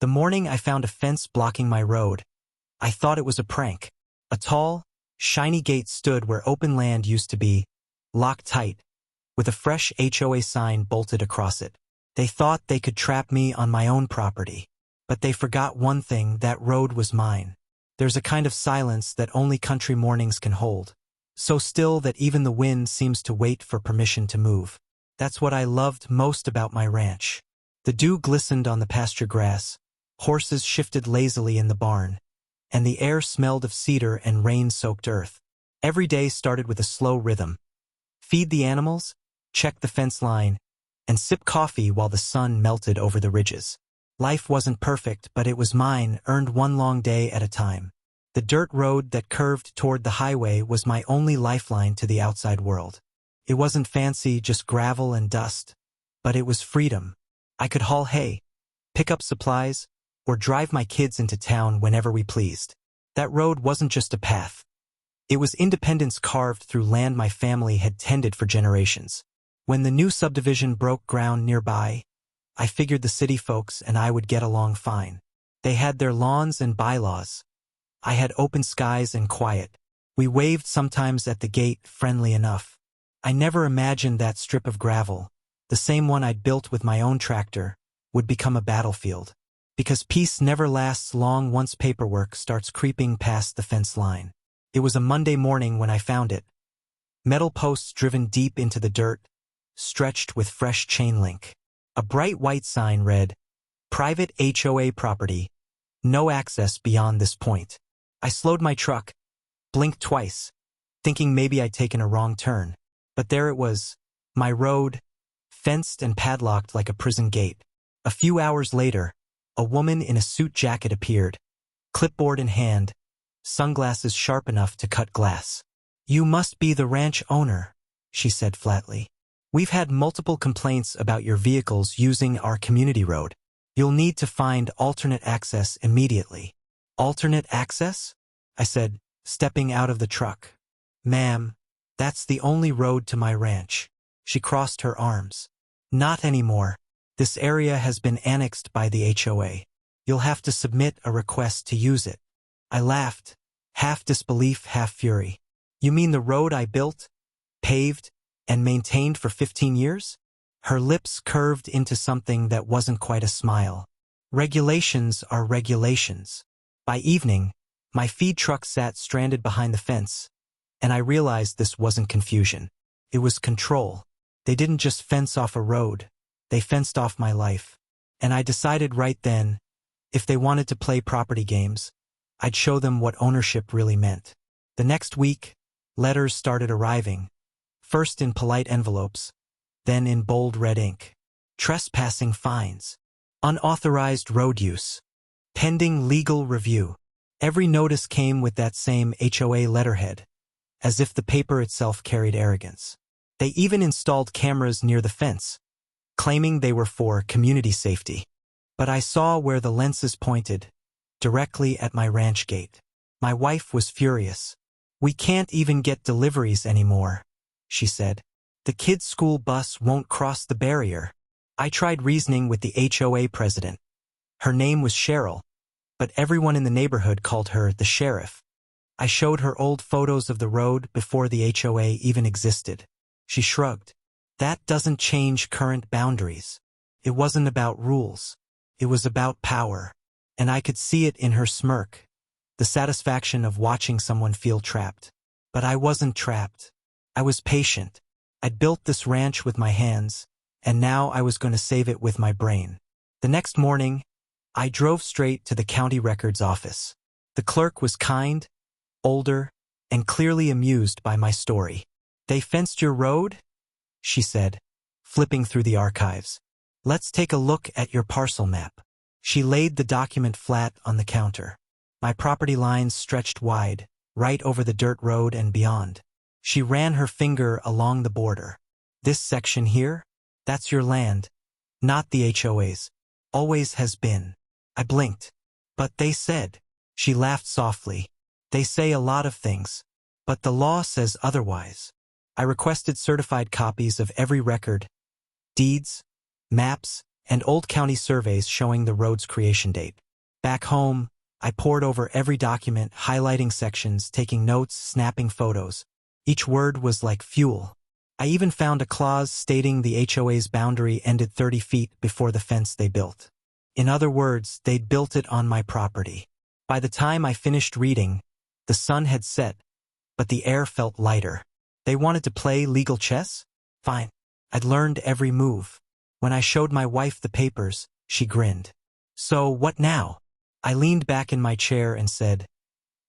The morning I found a fence blocking my road, I thought it was a prank. A tall, shiny gate stood where open land used to be, locked tight, with a fresh HOA sign bolted across it. They thought they could trap me on my own property. But they forgot one thing: that road was mine. There's a kind of silence that only country mornings can hold. So still that even the wind seems to wait for permission to move. That's what I loved most about my ranch. The dew glistened on the pasture grass, horses shifted lazily in the barn, and the air smelled of cedar and rain-soaked earth. Every day started with a slow rhythm. Feed the animals, check the fence line, and sip coffee while the sun melted over the ridges. Life wasn't perfect, but it was mine, earned one long day at a time. The dirt road that curved toward the highway was my only lifeline to the outside world. It wasn't fancy, just gravel and dust, but it was freedom. I could haul hay, pick up supplies, or drive my kids into town whenever we pleased. That road wasn't just a path. It was independence carved through land my family had tended for generations. When the new subdivision broke ground nearby, I figured the city folks and I would get along fine. They had their lawns and bylaws. I had open skies and quiet. We waved sometimes at the gate, friendly enough. I never imagined that strip of gravel, the same one I'd built with my own tractor, would become a battlefield. Because peace never lasts long once paperwork starts creeping past the fence line. It was a Monday morning when I found it. Metal posts driven deep into the dirt, stretched with fresh chain link. A bright white sign read, "Private HOA property, no access beyond this point." I slowed my truck, blinked twice, thinking maybe I'd taken a wrong turn. But there it was, my road, fenced and padlocked like a prison gate. A few hours later, a woman in a suit jacket appeared, clipboard in hand, sunglasses sharp enough to cut glass. "You must be the ranch owner," she said flatly. "We've had multiple complaints about your vehicles using our community road. You'll need to find alternate access immediately." "Alternate access?" I said, stepping out of the truck. "Ma'am, that's the only road to my ranch." She crossed her arms. "Not anymore. This area has been annexed by the HOA. You'll have to submit a request to use it." I laughed, half disbelief, half fury. "You mean the road I built, paved, and maintained for 15 years? Her lips curved into something that wasn't quite a smile. "Regulations are regulations." By evening, my feed truck sat stranded behind the fence, and I realized this wasn't confusion. It was control. They didn't just fence off a road, they fenced off my life. And I decided right then, if they wanted to play property games, I'd show them what ownership really meant. The next week, letters started arriving. First in polite envelopes, then in bold red ink. Trespassing fines. Unauthorized road use. Pending legal review. Every notice came with that same HOA letterhead, as if the paper itself carried arrogance. They even installed cameras near the fence, claiming they were for community safety. But I saw where the lenses pointed, directly at my ranch gate. My wife was furious. "We can't even get deliveries anymore," she said. "The kids' school bus won't cross the barrier." I tried reasoning with the HOA president. Her name was Cheryl, but everyone in the neighborhood called her the sheriff. I showed her old photos of the road before the HOA even existed. She shrugged. "That doesn't change current boundaries." It wasn't about rules. It was about power. And I could see it in her smirk, the satisfaction of watching someone feel trapped. But I wasn't trapped. I was patient. I'd built this ranch with my hands, and now I was going to save it with my brain. The next morning, I drove straight to the county records office. The clerk was kind, older, and clearly amused by my story. "They fenced your road?" she said, flipping through the archives. "Let's take a look at your parcel map." She laid the document flat on the counter. My property lines stretched wide, right over the dirt road and beyond. She ran her finger along the border. "This section here? That's your land, not the HOA's. Always has been." I blinked. "But they said," she laughed softly, "they say a lot of things, but the law says otherwise." I requested certified copies of every record, deeds, maps, and old county surveys showing the road's creation date. Back home, I pored over every document, highlighting sections, taking notes, snapping photos. Each word was like fuel. I even found a clause stating the HOA's boundary ended 30 feet before the fence they built. In other words, they'd built it on my property. By the time I finished reading, the sun had set, but the air felt lighter. They wanted to play legal chess? Fine. I'd learned every move. When I showed my wife the papers, she grinned. So what now? I leaned back in my chair and said,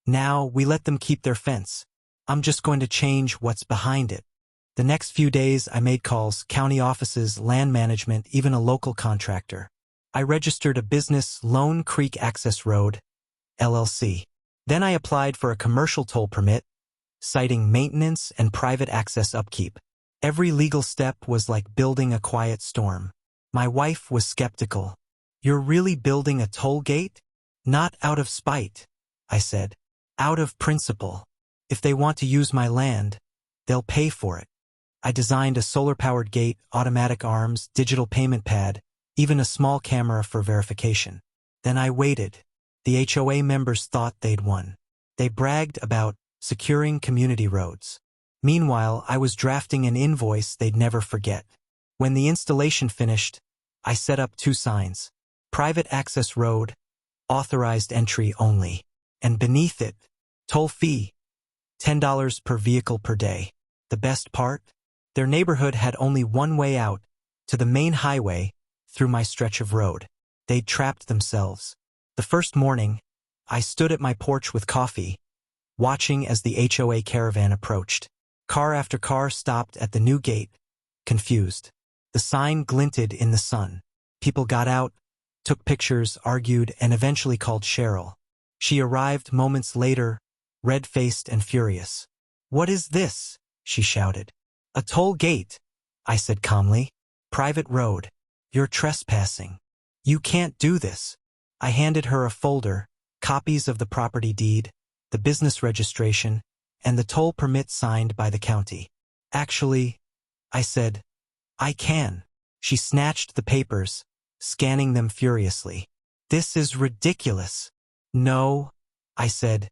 now we let them keep their fence. I'm just going to change what's behind it. The next few days I made calls, county offices, land management, even a local contractor. I registered a business, Lone Creek Access Road, LLC. Then I applied for a commercial toll permit, citing maintenance and private access upkeep. Every legal step was like building a quiet storm. My wife was skeptical. You're really building a toll gate? Not out of spite, I said. Out of principle. If they want to use my land, they'll pay for it. I designed a solar-powered gate, automatic arms, digital payment pad, even a small camera for verification. Then I waited. The HOA members thought they'd won. They bragged about securing community roads. Meanwhile, I was drafting an invoice they'd never forget. When the installation finished, I set up 2 signs. Private access road, authorized entry only. And beneath it, toll fee, $10 per vehicle per day. The best part? Their neighborhood had only one way out, to the main highway, through my stretch of road. They'd trapped themselves. The first morning, I stood at my porch with coffee, watching as the HOA caravan approached. Car after car stopped at the new gate, confused. The sign glinted in the sun. People got out, took pictures, argued, and eventually called Cheryl. She arrived moments later, red-faced and furious. "What is this?" she shouted. "A toll gate," I said calmly. "Private road. You're trespassing. You can't do this." I handed her a folder, copies of the property deed, the business registration, and the toll permit signed by the county. "Actually," I said, "I can." She snatched the papers, scanning them furiously. "This is ridiculous." "No," I said,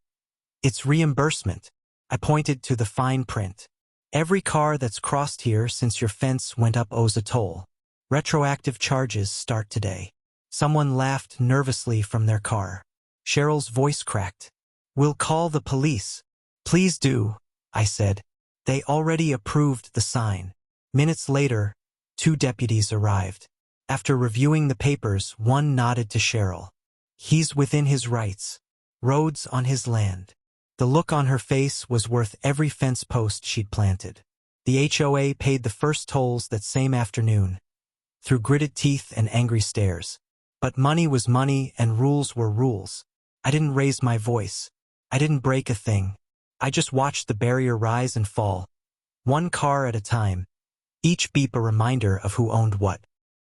"it's reimbursement." I pointed to the fine print. "Every car that's crossed here since your fence went up owes a toll. Retroactive charges start today." Someone laughed nervously from their car. Cheryl's voice cracked. "We'll call the police." "Please do," I said. They already approved the sign. Minutes later, 2 deputies arrived. After reviewing the papers, one nodded to Cheryl. "He's within his rights. Roads on his land." The look on her face was worth every fence post she'd planted. The HOA paid the first tolls that same afternoon, through gritted teeth and angry stares. But money was money and rules were rules. I didn't raise my voice. I didn't break a thing. I just watched the barrier rise and fall, one car at a time, each beep a reminder of who owned what.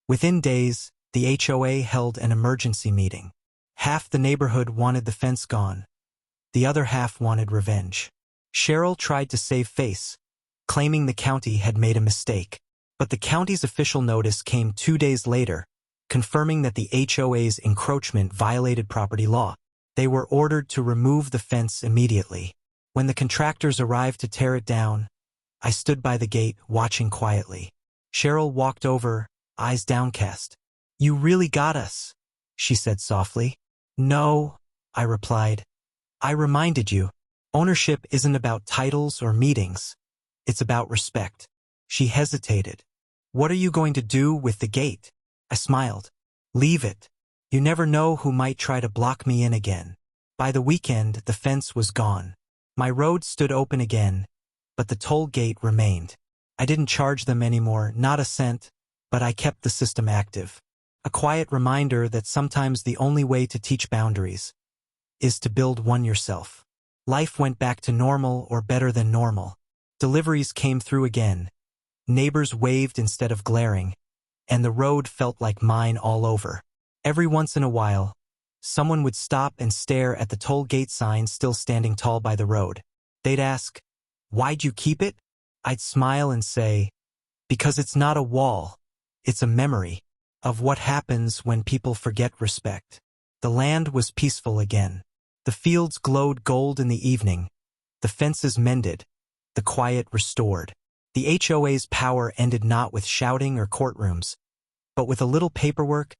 Within days, the HOA held an emergency meeting. Half the neighborhood wanted the fence gone. The other half wanted revenge. Cheryl tried to save face, claiming the county had made a mistake. But the county's official notice came 2 days later, confirming that the HOA's encroachment violated property law. They were ordered to remove the fence immediately. When the contractors arrived to tear it down, I stood by the gate, watching quietly. Cheryl walked over, eyes downcast. "You really got us," she said softly. "No," I replied. "I reminded you, ownership isn't about titles or meetings. It's about respect." She hesitated. "What are you going to do with the gate?" I smiled. "Leave it. You never know who might try to block me in again." By the weekend, the fence was gone. My road stood open again, but the toll gate remained. I didn't charge them anymore, not a cent, but I kept the system active. A quiet reminder that sometimes the only way to teach boundaries is to build one yourself. Life went back to normal or better than normal. Deliveries came through again. Neighbors waved instead of glaring, and the road felt like mine all over. Every once in a while, someone would stop and stare at the toll gate sign still standing tall by the road. They'd ask, "Why'd you keep it?" I'd smile and say, "Because it's not a wall, it's a memory." of what happens when people forget respect. The land was peaceful again. The fields glowed gold in the evening, the fences mended, the quiet restored. The HOA's power ended not with shouting or courtrooms, but with a little paperwork,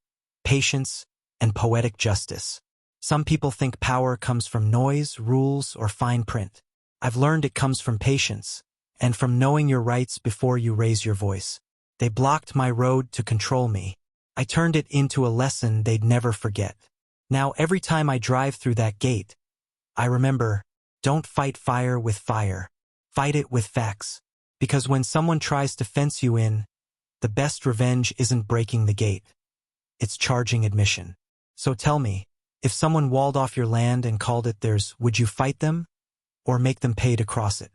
patience, and poetic justice. Some people think power comes from noise, rules, or fine print. I've learned it comes from patience, and from knowing your rights before you raise your voice. They blocked my road to control me. I turned it into a lesson they'd never forget. Now every time I drive through that gate, I remember, don't fight fire with fire. Fight it with facts. Because when someone tries to fence you in, the best revenge isn't breaking the gate. It's charging admission. So tell me, if someone walled off your land and called it theirs, would you fight them? Or make them pay to cross it?